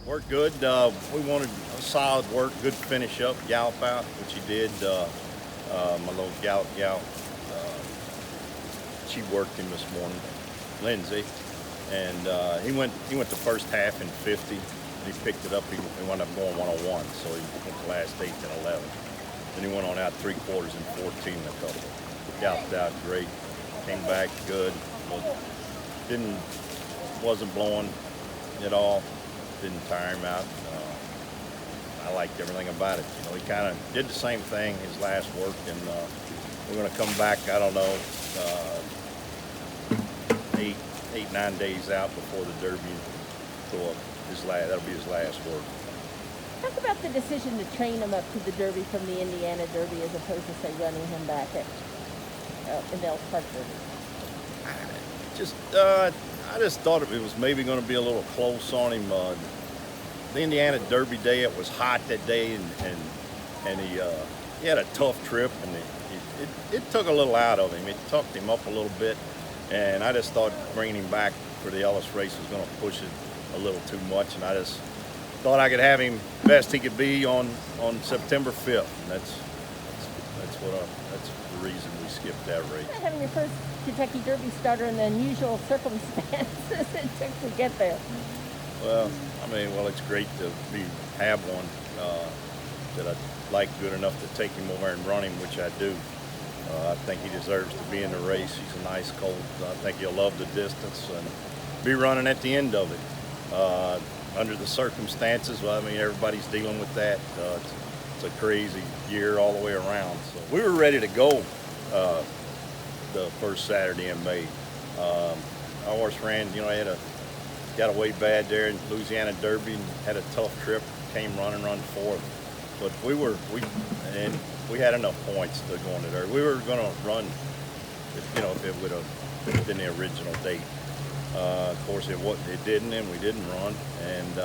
Worked good. We wanted a solid work, good finish up, gallop out, which he did. My little gallop gal, she worked him this morning, Lindsay, and he went the first half in 50. He picked it up. He wound up going 101, so he went the last 8 and 11. Then he went on out 3/4 in 14 a couple. Galloped out great. Came back good. Wasn't blowing at all. Didn't tire him out. I liked everything about it. You know, he kind of did the same thing his last work, and we're going to come back. I don't know, 9 days out before the Derby. So that'll be his last work. Talk about the decision to train him up to the Derby from the Indiana Derby as opposed to, say, running him back at in the Elk Park Derby. I just thought it was maybe going to be a little close on him. The Indiana Derby day, it was hot that day, and he had a tough trip, and it took a little out of him. It tucked him up a little bit, and I just thought bringing him back for the Ellis race was going to push it a little too much, and I just thought I could have him best he could be on September 5th. And that's the reason we skipped that race. Having your first Kentucky Derby starter in the unusual circumstances it took to get there. Well, it's great to have one that I like good enough to take him over and run him, which I do. I think he deserves to be in the race. He's a nice colt. I think he'll love the distance and be running at the end of it. Under the circumstances, everybody's dealing with that. It's a crazy year all the way around. So we were ready to go the first Saturday in May. Our horse ran, got away bad there in Louisiana Derby and had a tough trip. Came run fourth, but we had enough points to go into Derby. We were going to run, if it would have been the original date. Of course, it didn't, and we didn't run. And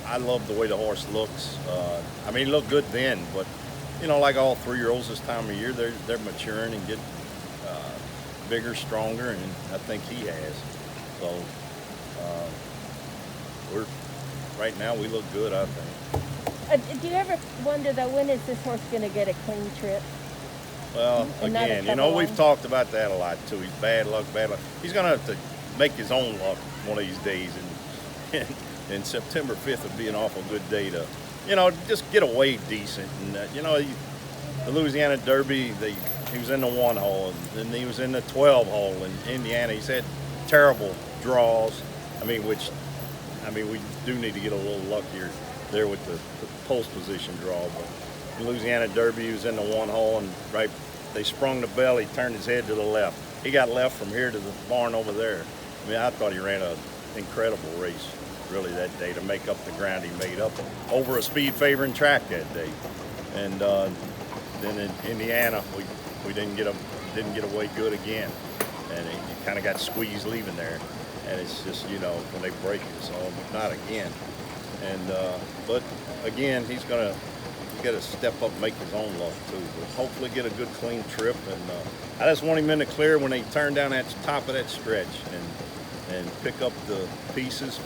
I love the way the horse looks. He looked good then, but like all 3-year-olds this time of year, they're maturing and getting bigger, stronger, and I think he has. So right now we look good, I think. Do you ever wonder though, when is this horse going to get a clean trip? Well, again, we've talked about that a lot too. He's bad luck. He's going to have to make his own luck one of these days, and September 5th would be an awful good day to, just get away decent. And the Louisiana Derby, he was in the 1 hole, and then he was in the 12 hole in Indiana. He's had terrible draws. We do need to get a little luckier there with the post position draw, but Louisiana Derby, he was in the 1 hole, and they sprung the bell. He turned his head to the left. He got left from here to the barn over there. I thought he ran an incredible race, really, that day to make up the ground he made up over a speed favoring track that day. And then in Indiana, we didn't get away good again, and he kind of got squeezed leaving there. And it's just when they break it, so not again. And but again, he's got to step up and make his own luck too, but hopefully get a good clean trip. And I just want him in the clear when they turn down that top of that stretch and pick up the pieces,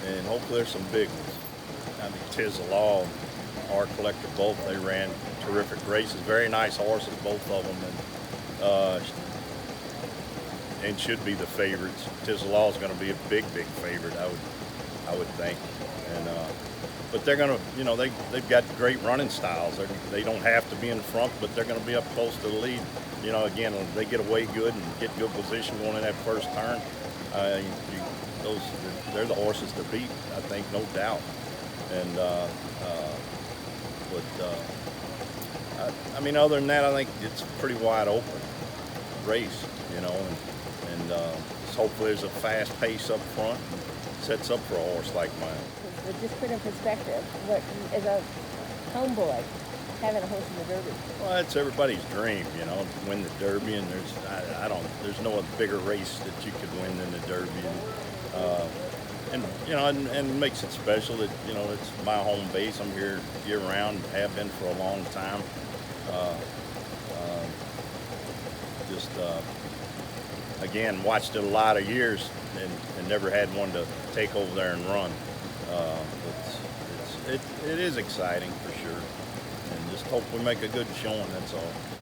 and hopefully there's some big ones. Tiz the Law and our collector both, they ran terrific races, very nice horses, both of them, and should be the favorites. Tiz the Law is going to be a big favorite, I would think. And but they're going to, they've got great running styles. They don't have to be in front, but they're going to be up close to the lead. Again, when they get away good and get good position going in that first turn, they're the horses to beat, I think, no doubt. And other than that, I think it's a pretty wide open race, and hopefully there's a fast pace up front and sets up for a horse like mine. But just put in perspective, what as a homeboy having a horse in the Derby? Well, it's everybody's dream, to win the Derby, and there's no bigger race that you could win than the Derby, and it makes it special that it's my home base. I'm here year round, have been for a long time. again, watched it a lot of years and never had one to take over there and run. It is exciting for sure, and just hope we make a good showing, that's all.